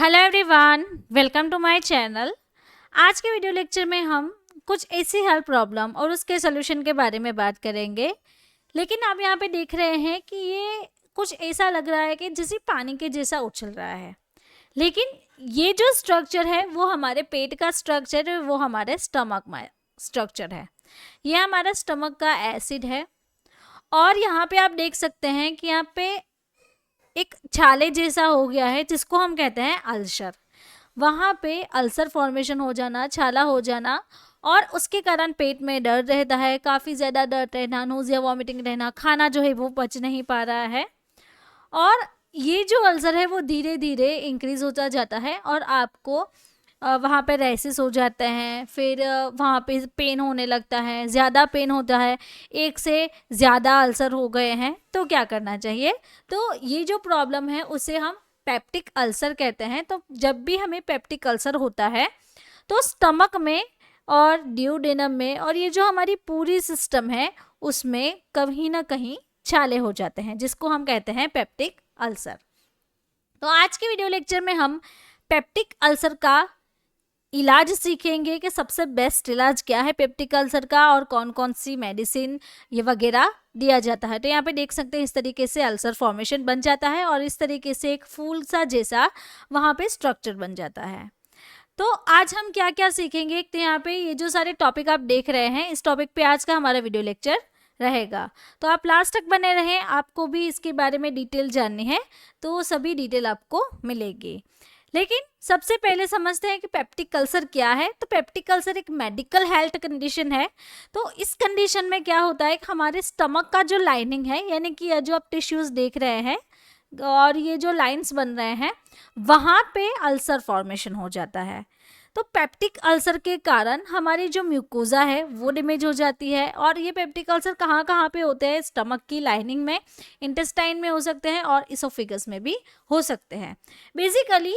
Hello everyone, welcome to my channel. आज के video lecture में हम कुछ ऐसी हेल्थ प्रॉब्लम और उसके सोल्यूशन के बारे में बात करेंगे। लेकिन आप यहाँ पे देख रहे हैं कि ये कुछ ऐसा लग रहा है कि जैसे पानी के जैसा उछल रहा है, लेकिन ये जो स्ट्रक्चर है वो हमारे पेट का स्ट्रक्चर है, वो हमारे स्टमक में स्ट्रक्चर है। ये हमारा स्टमक का एसिड है और यहाँ पे आप देख सकते हैं कि यहाँ पे एक छाले जैसा हो गया है जिसको हम कहते हैं अल्सर। वहाँ पे अल्सर फॉर्मेशन हो जाना, छाला हो जाना, और उसके कारण पेट में दर्द रहता है, काफ़ी ज़्यादा दर्द रहना, नोज़िया वॉमिटिंग रहना, खाना जो है वो पच नहीं पा रहा है। और ये जो अल्सर है वो धीरे धीरे इंक्रीज होता जाता है और आपको वहाँ पे रैसेस हो जाते हैं, फिर वहाँ पे पेन होने लगता है, ज़्यादा पेन होता है, एक से ज़्यादा अल्सर हो गए हैं तो क्या करना चाहिए। तो ये जो प्रॉब्लम है उसे हम पेप्टिक अल्सर कहते हैं। तो जब भी हमें पेप्टिक अल्सर होता है तो स्टमक में और ड्यूडेनम में और ये जो हमारी पूरी सिस्टम है उसमें कहीं ना कहीं छाले हो जाते हैं, जिसको हम कहते हैं पेप्टिक अल्सर। तो आज के वीडियो लेक्चर में हम पेप्टिक अल्सर का इलाज सीखेंगे कि सबसे बेस्ट इलाज क्या है पेप्टिक अल्सर का और कौन कौन सी मेडिसिन ये वगैरह दिया जाता है। तो यहाँ पे देख सकते हैं इस तरीके से अल्सर फॉर्मेशन बन जाता है और इस तरीके से एक फूल सा जैसा वहाँ पे स्ट्रक्चर बन जाता है। तो आज हम क्या क्या सीखेंगे, एक तो यहाँ पे ये जो सारे टॉपिक आप देख रहे हैं इस टॉपिक पे आज का हमारा वीडियो लेक्चर रहेगा। तो आप लास्ट तक बने रहें, आपको भी इसके बारे में डिटेल जाननी है तो सभी डिटेल आपको मिलेगी। लेकिन सबसे पहले समझते हैं कि पेप्टिक अल्सर क्या है। तो पेप्टिक अल्सर एक मेडिकल हेल्थ कंडीशन है। तो इस कंडीशन में क्या होता है कि हमारे स्टमक का जो लाइनिंग है, यानी कि ये जो आप टिश्यूज देख रहे हैं और ये जो लाइंस बन रहे हैं, वहाँ पे अल्सर फॉर्मेशन हो जाता है। तो पेप्टिक अल्सर के कारण हमारी जो म्यूकोजा है वो डैमेज हो जाती है। और ये पेप्टिक अल्सर कहाँ कहाँ पे होते हैं, स्टमक की लाइनिंग में, इंटेस्टाइन में हो सकते हैं और इसोफिगस में भी हो सकते हैं। बेसिकली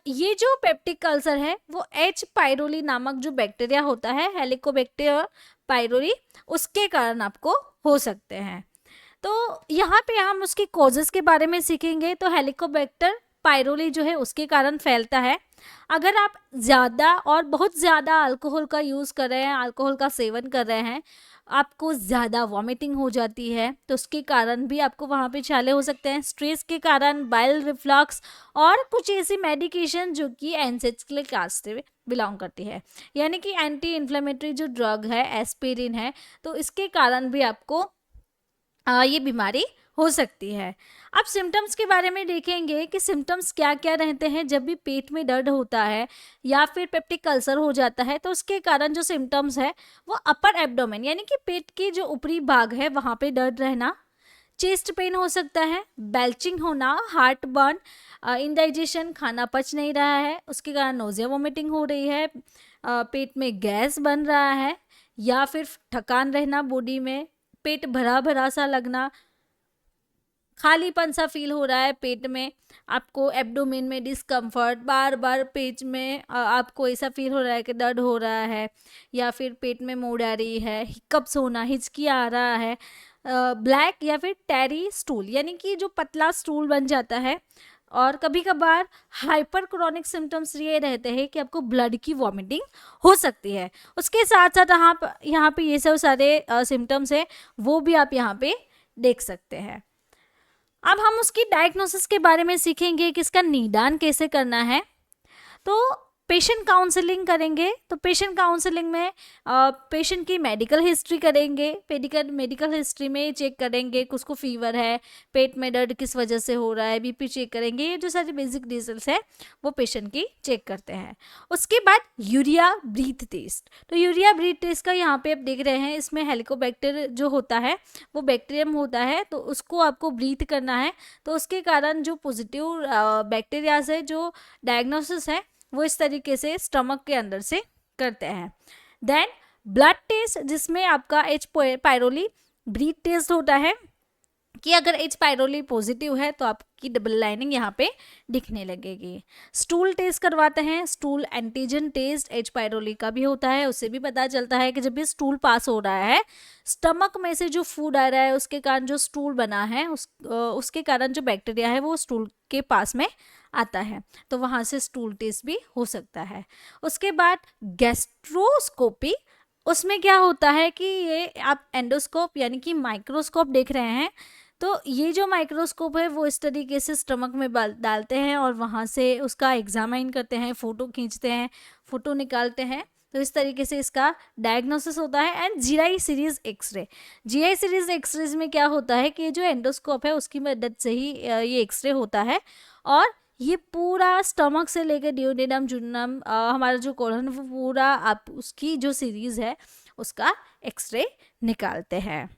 ये जो पेप्टिक अल्सर है वो एच पायरोली नामक जो बैक्टीरिया होता है, हेलिकोबैक्टर पायरोली, उसके कारण आपको हो सकते हैं। तो यहाँ पे हम उसकी कॉजेस के बारे में सीखेंगे। तो हेलिकोबैक्टर पायरोली जो है उसके कारण फैलता है। अगर आप ज़्यादा और बहुत ज़्यादा अल्कोहल का यूज़ कर रहे हैं, अल्कोहल का सेवन कर रहे हैं, आपको ज़्यादा वॉमिटिंग हो जाती है तो उसके कारण भी आपको वहाँ पे छाले हो सकते हैं। स्ट्रेस के कारण बाइल रिफ्लक्स और कुछ ऐसी मेडिकेशन जो कि एनसेटिक क्लास से बिलोंग करती है, यानी कि एंटी इन्फ्लेमेटरी जो ड्रग है एस्पिरिन है, तो इसके कारण भी आपको ये बीमारी हो सकती है। अब सिम्टम्स के बारे में देखेंगे कि सिम्टम्स क्या क्या रहते हैं जब भी पेट में दर्द होता है या फिर पेप्टिक अल्सर हो जाता है। तो उसके कारण जो सिम्टम्स है वो अपर एब्डोमेन, यानी कि पेट के जो ऊपरी भाग है वहाँ पे दर्द रहना, चेस्ट पेन हो सकता है, बेल्चिंग होना, हार्ट बर्न, इंडाइजेशन, खाना पच नहीं रहा है, उसके कारण नोजिया वोमिटिंग हो रही है, पेट में गैस बन रहा है, या फिर थकान रहना बॉडी में, पेट भरा भरा सा लगना, खालीपन सा फील हो रहा है पेट में, आपको एब्डोमेन में डिस्कम्फर्ट, बार बार पेट में आपको ऐसा फील हो रहा है कि दर्द हो रहा है, या फिर पेट में मोड़ आ रही है, हिकअप्स होना, हिचकी आ रहा है, ब्लैक या फिर टेरी स्टूल, यानी कि जो पतला स्टूल बन जाता है। और कभी कभार हाइपर क्रोनिक सिम्टम्स ये रहते हैं कि आपको ब्लड की वॉमिटिंग हो सकती है। उसके साथ साथ यहाँ पे ये सब सारे सिम्टम्स है वो भी आप यहाँ पे देख सकते हैं। अब हम उसकी डायग्नोसिस के बारे में सीखेंगे कि इसका निदान कैसे करना है। तो पेशेंट काउंसलिंग करेंगे। तो पेशेंट काउंसलिंग में पेशेंट की मेडिकल हिस्ट्री करेंगे। मेडिकल हिस्ट्री में चेक करेंगे कि उसको फीवर है, पेट में दर्द किस वजह से हो रहा है, बीपी चेक करेंगे। ये जो सारी बेसिक डिटेल्स है वो पेशेंट की चेक करते हैं। उसके बाद यूरिया ब्रीथ टेस्ट। तो यूरिया ब्रीथ टेस्ट का यहाँ पे आप देख रहे हैं, इसमें हेलिकोबैक्टर जो होता है वो बैक्टीरियम होता है, तो उसको आपको ब्रीथ करना है। तो उसके कारण जो पॉजिटिव बैक्टीरियाज है, जो डायग्नोसिस है वो इस तरीके से स्टमक के अंदर से करते हैं। देन ब्लड टेस्ट, जिसमें आपका एच पायरोली ब्रीथ टेस्ट होता है। कि अगर H पायरोली पॉजिटिव है तो आपकी डबल लाइनिंग यहाँ पे दिखने लगेगी। स्टूल टेस्ट करवाते हैं, स्टूल एंटीजन टेस्ट H पायरोली का भी होता है। उससे भी पता चलता है कि जब भी स्टूल पास हो रहा है, स्टमक में से जो फूड आ रहा है उसके कारण जो स्टूल बना है उसके कारण जो बैक्टीरिया है वो स्टूल के पास में आता है, तो वहाँ से स्टूल टेस्ट भी हो सकता है। उसके बाद गैस्ट्रोस्कोपी, उसमें क्या होता है कि ये आप एंडोस्कोप यानी कि माइक्रोस्कोप देख रहे हैं, तो ये जो माइक्रोस्कोप है वो इस तरीके से स्टमक में डालते हैं और वहाँ से उसका एग्जामाइन करते हैं, फ़ोटो खींचते हैं, फ़ोटो निकालते हैं, तो इस तरीके से इसका डायग्नोसिस होता है। And GI series x-ray, GI series x-ray में क्या होता है कि ये जो एंडोस्कोप है उसकी मदद से ही ये एक्सरे होता है और ये पूरा स्टमक से लेकर डियोडेनम जुनम हमारा जो कोलन वो पूरा आप उसकी जो सीरीज है उसका एक्सरे निकालते हैं।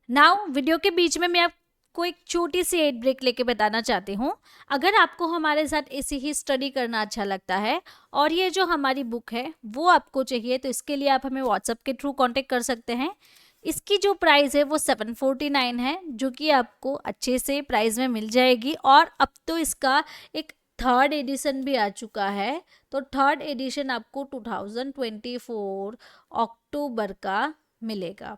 नाउ वीडियो के बीच में मैं आपको एक छोटी सी एड ब्रेक लेके बताना चाहती हूँ। अगर आपको हमारे साथ ऐसी ही स्टडी करना अच्छा लगता है और ये जो हमारी बुक है वो आपको चाहिए, तो इसके लिए आप हमें व्हाट्सएप के थ्रू कांटेक्ट कर सकते हैं। इसकी जो प्राइस है वो 749 है, जो कि आपको अच्छे से प्राइस में मिल जाएगी। और अब तो इसका एक थर्ड एडिशन भी आ चुका है, तो थर्ड एडिशन आपको 2024 अक्टूबर का मिलेगा।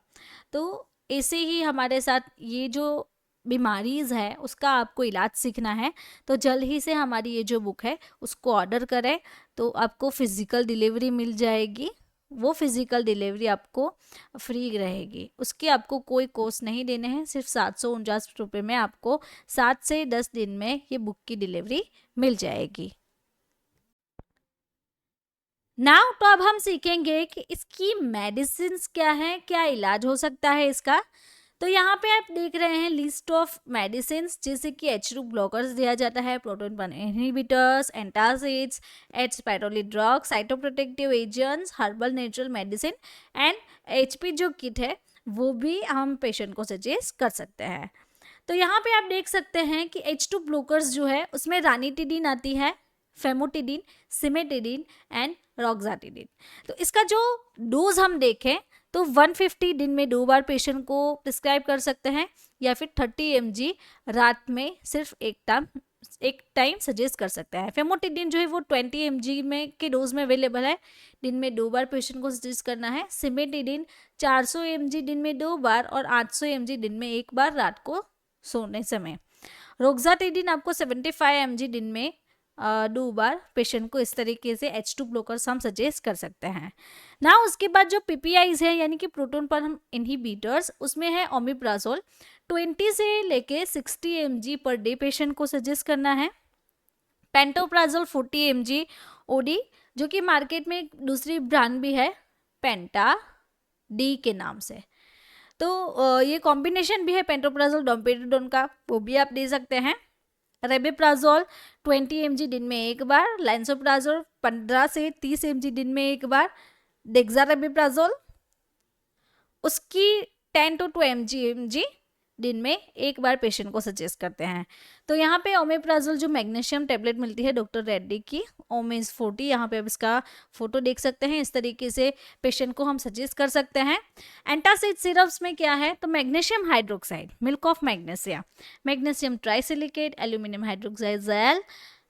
तो ऐसे ही हमारे साथ ये जो बीमारीज है उसका आपको इलाज सीखना है, तो जल्द ही से हमारी ये जो बुक है उसको ऑर्डर करें, तो आपको फिजिकल डिलीवरी मिल जाएगी। वो फिजिकल डिलीवरी आपको फ्री रहेगी, उसके आपको कोई कॉस्ट नहीं देने हैं। सिर्फ 749 रुपये में आपको 7 से 10 दिन में ये बुक की डिलीवरी मिल जाएगी। नाउ तो अब हम सीखेंगे कि इसकी मेडिसिन क्या है, क्या इलाज हो सकता है इसका। तो यहाँ पे आप देख रहे हैं लिस्ट ऑफ मेडिसिन, जैसे कि H2 ब्लॉकर्स दिया जाता है, proton inhibitors, antacids, H pylori drugs, cytoprotective agents, herbal natural medicine and HP जो किट है वो भी हम पेशेंट को सजेस्ट कर सकते हैं। तो यहाँ पे आप देख सकते हैं कि H2 ब्लॉकर्स जो है उसमें रानिटिडीन आती है, फेमोटिडीन, सिमेटिडीन एंड रॉक्साटिडीन। तो इसका जो डोज हम देखें तो 150 दिन में 2 बार पेशेंट को प्रिस्क्राइब कर सकते हैं, या फिर 30 mg रात में सिर्फ एक टाइम सजेस्ट कर सकते हैं। फेमोटिडीन जो है वो 20 mg में के डोज में अवेलेबल है, दिन में 2 बार पेशेंट को सजेस्ट करना है। सिमेटिडीन 400 mg दिन में 2 बार और 800 mg दिन में 1 बार रात को सोने समय। रोक्साटिडिन आपको 75 mg दिन में 2 बार पेशेंट को इस तरीके से H2 ब्लॉकर्स हम सजेस्ट कर सकते हैं ना। उसके बाद जो PPIs है यानी कि प्रोटॉन पर हम इनहिबिटर्स, उसमें है ओमिप्राजोल 20 से लेके 60 mg पर डे पेशेंट को सजेस्ट करना है। पेंटोप्राजोल 40 mg OD, जो कि मार्केट में एक दूसरी ब्रांड भी है पेंटा डी के नाम से, तो ये कॉम्बिनेशन भी है पेंटोप्राजोल डोम्पेरिडोन का, वो भी आप दे सकते हैं। रेबिप्राजोल 20 mg दिन में 1 बार, लैंसोप्राजोल 15 से 30 mg दिन में 1 बार, डेक्सारेबिप्राजोल उसकी 10 to 20 mg दिन में 1 बार पेशेंट को सजेस्ट करते हैं। तो यहाँ पे ओमेप्राजोल जो मैग्नीशियम टेबलेट मिलती है डॉक्टर रेड्डी की, ओमेज 40, यहाँ पे आप इसका फोटो देख सकते हैं। इस तरीके से पेशेंट को हम सजेस्ट कर सकते हैं। एंटासिड सिरप्स में क्या है, तो magnesium hydroxide, milk of magnesia, magnesium trisilicate, aluminium hydroxide gel,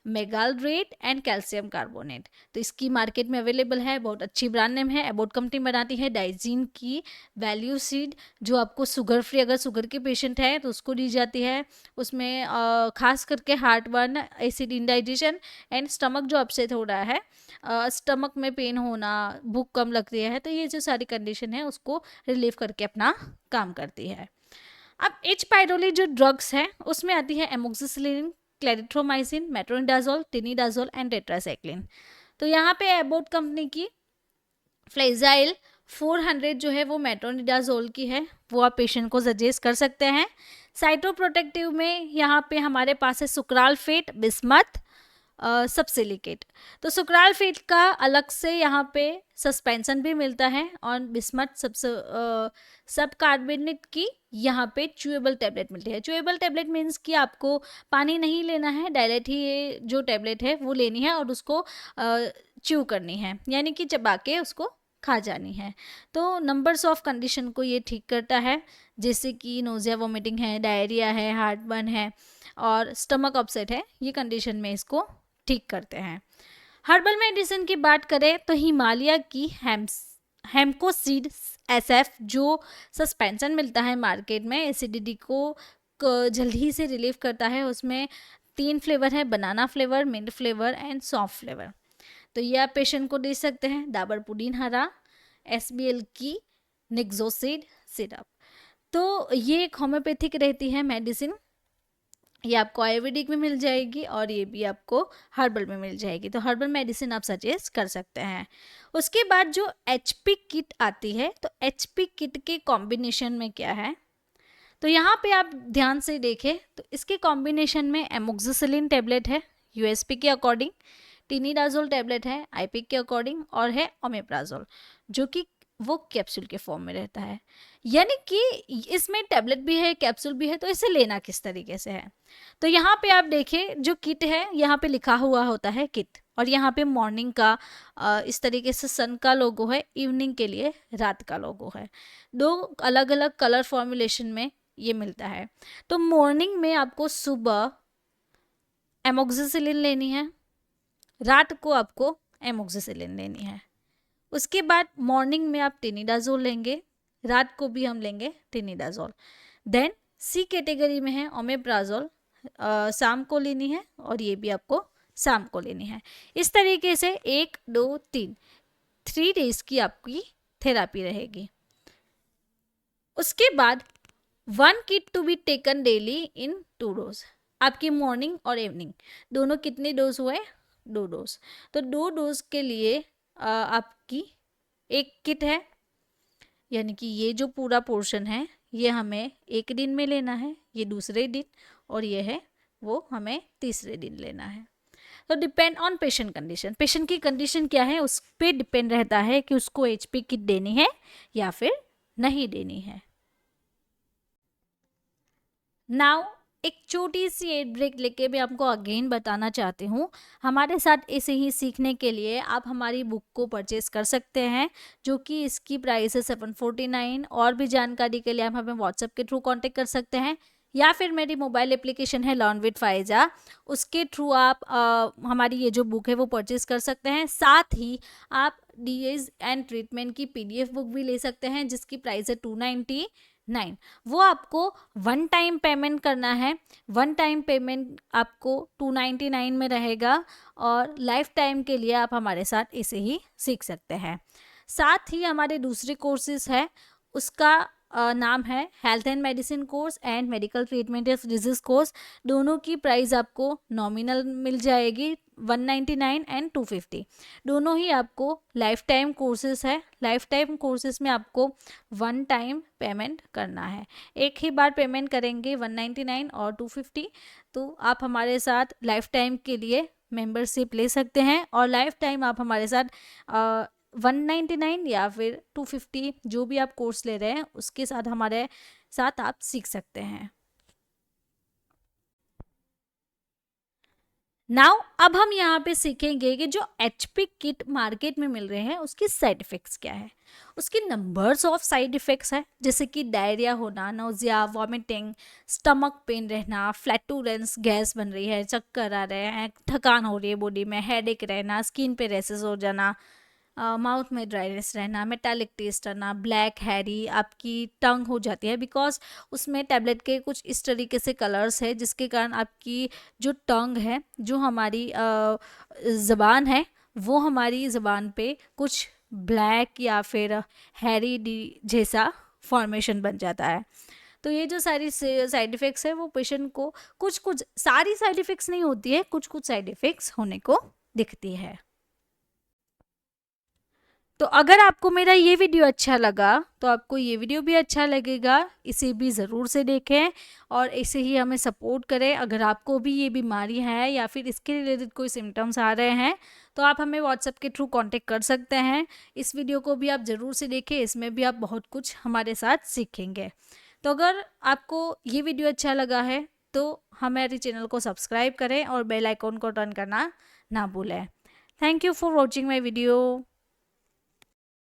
magaldrate and calcium carbonate. तो इसकी मार्केट में अवेलेबल है, बहुत अच्छी ब्रांड नेम है, एबोट कंपनी बनाती है। डाइजीन की वैल्यू सीड जो आपको शुगर फ्री, अगर शुगर के पेशेंट है तो उसको दी जाती है। उसमें खास करके heartburn, acid indigestion and stomach जो अपसेट हो रहा है, स्टमक में पेन होना, भूख कम लगती है, तो ये जो सारी कंडीशन है उसको रिलीव करके अपना काम करती है। अब H पायरोली जो ड्रग्स है उसमें आती है amoxicillin, clarithromycin, metronidazole, tinidazole and tetracycline. तो यहाँ पे एबोट कंपनी की फ्लेजाइल 400 जो है वो मेट्रोनिडाजोल की है, वो आप पेशेंट को सजेस्ट कर सकते हैं। साइटोप्रोटेक्टिव में यहाँ पे हमारे पास है सुक्रालफेट, बिस्मथ, सबसिलिकेट। तो सुक्रालफेट का अलग से यहाँ पे सस्पेंशन भी मिलता है और बिस्मथ सब कार्बोनेट की यहाँ पे च्यूएबल टैबलेट मिलती है। च्यूएबल टैबलेट मीन्स कि आपको पानी नहीं लेना है, डायरेक्ट ही ये जो टैबलेट है वो लेनी है और उसको च्यू करनी है, यानी कि चबा के उसको खा जानी है। तो नंबर्स ऑफ कंडीशन को ये ठीक करता है, जैसे कि नोजिया वोमिटिंग है, डायरिया है, हार्टबर्न है और स्टमक अपसेट है, ये कंडीशन में इसको ठीक करते हैं। हर्बल मेडिसिन की बात करें तो हिमालय की हेमकोसीड SF जो सस्पेंशन मिलता है मार्केट में, एसिडिटी को जल्दी से रिलीव करता है। उसमें 3 फ्लेवर है, banana flavour, mint flavour and soft flavour. तो ये आप पेशेंट को दे सकते हैं। डाबर पुदीन हरा, SBL की निक्सोसिड सिरप। तो ये एक होम्योपैथिक रहती है मेडिसिन, ये आपको आयुर्वेदिक में मिल जाएगी और ये भी आपको हर्बल में मिल जाएगी। तो हर्बल मेडिसिन आप सजेस्ट कर सकते हैं। उसके बाद जो HP किट आती है, तो HP किट के कॉम्बिनेशन में क्या है, तो यहाँ पे आप ध्यान से देखें तो इसके कॉम्बिनेशन में एमोक्सिसिलिन टैबलेट है USP के अकॉर्डिंग, टिनिडाजोल टैबलेट है IP के अकॉर्डिंग और है ओमेप्राजोल जो कि वो कैप्सूल के फॉर्म में रहता है। यानी कि इसमें टैबलेट भी है, कैप्सूल भी है, तो इसे लेना किस तरीके से है। तो यहाँ पे आप देखें जो किट है, यहाँ पे लिखा हुआ होता है किट और यहाँ पे मॉर्निंग का इस तरीके से सन का लोगो है, इवनिंग के लिए रात का लोगो है। 2 अलग अलग कलर फॉर्मुलेशन में ये मिलता है। तो मॉर्निंग में आपको सुबह एमोक्सिसिलिन लेनी है, रात को आपको एमोक्सिसिलिन लेनी है। उसके बाद मॉर्निंग में आप टिनिडाजोल लेंगे, रात को भी हम लेंगे टिनिडाजोल। देन C कैटेगरी में है ओमेप्राजोल, शाम को लेनी है और ये भी आपको शाम को लेनी है। इस तरीके से 1 2 3 डेज की आपकी थेरापी रहेगी। उसके बाद 1 kit to be taken daily in 2 dose. आपकी मॉर्निंग और इवनिंग दोनों कितने डोज हुए, 2 डोज। तो 2 डोज के लिए आपकी 1 किट है, यानी कि ये जो पूरा पोर्शन है ये हमें 1 दिन में लेना है, ये दूसरे दिन, और ये है वो हमें तीसरे दिन लेना है। तो depend on patient condition, patient की कंडीशन क्या है उस पर डिपेंड रहता है कि उसको HP किट देनी है या फिर नहीं देनी है। नाउ एक छोटी सी एड ब्रेक लेके मैं आपको अगेन बताना चाहती हूँ, हमारे साथ ऐसे ही सीखने के लिए आप हमारी बुक को परचेज कर सकते हैं, जो कि इसकी प्राइस है 749। और भी जानकारी के लिए आप हमें व्हाट्सएप के थ्रू कांटेक्ट कर सकते हैं या फिर मेरी मोबाइल एप्लीकेशन है लर्न विद फाइजा, उसके थ्रू आप हमारी ये जो बुक है वो परचेज कर सकते हैं। साथ ही आप डिजीज एंड ट्रीटमेंट की PDF बुक भी ले सकते हैं जिसकी प्राइस है 299। वो आपको 1 टाइम पेमेंट करना है, 1 टाइम पेमेंट आपको 299 में रहेगा और लाइफ टाइम के लिए आप हमारे साथ इसे ही सीख सकते हैं। साथ ही हमारे दूसरे कोर्सेज है, उसका नाम है health and medicine course and medical treatment of disease course. दोनों की प्राइस आपको नॉमिनल मिल जाएगी 199 एंड 250। दोनों ही आपको लाइफ टाइम कोर्सेज है। लाइफ टाइम कोर्सेज में आपको 1 टाइम पेमेंट करना है, एक ही बार पेमेंट करेंगे 199 और 250। तो आप हमारे साथ लाइफ टाइम के लिए मेंबरशिप ले सकते हैं और लाइफ टाइम आप हमारे साथ 199 या फिर 250 जो भी आप कोर्स ले रहे हैं उसके साथ हमारे साथ आप सीख सकते हैं। नाउ अब हम यहाँ पे सीखेंगे कि जो HP किट मार्केट में मिल रहे हैं उसकी साइड इफेक्ट्स क्या है। उसके नंबर्स ऑफ साइड इफेक्ट्स है, जैसे कि डायरिया होना, नोजिया, वॉमिटिंग, स्टमक पेन रहना, फ्लैटूरेंस, गैस बन रही है, चक्कर आ रहे हैं, थकान हो रही है बॉडी में, हेडेक रहना, स्किन पे रैसेस हो जाना, माउथ में ड्राइनेस रहना, मेटालिक टेस्ट आना, ब्लैक हैरी, आपकी टंग हो जाती है बिकॉज उसमें टैबलेट के कुछ इस तरीके से कलर्स है जिसके कारण आपकी जो टंग है, जो हमारी ज़बान है, वो हमारी ज़बान पे कुछ ब्लैक या फिर हैरी जैसा फॉर्मेशन बन जाता है। तो ये जो सारी साइड इफ़ेक्ट्स है वो पेशेंट को कुछ सारी साइड इफ़ेक्ट्स नहीं होती है, कुछ साइड इफ़ेक्ट्स होने को दिखती है। तो अगर आपको मेरा ये वीडियो अच्छा लगा तो आपको ये वीडियो भी अच्छा लगेगा, इसे भी ज़रूर से देखें और ऐसे ही हमें सपोर्ट करें। अगर आपको भी ये बीमारी है या फिर इसके रिलेटेड कोई सिम्टम्स आ रहे हैं तो आप हमें व्हाट्सएप के थ्रू कांटेक्ट कर सकते हैं। इस वीडियो को भी आप ज़रूर से देखें, इसमें भी आप बहुत कुछ हमारे साथ सीखेंगे। तो अगर आपको ये वीडियो अच्छा लगा है तो हमारे चैनल को सब्सक्राइब करें और बेल आइकॉन को टर्न करना ना भूलें। Thank you for watching my video.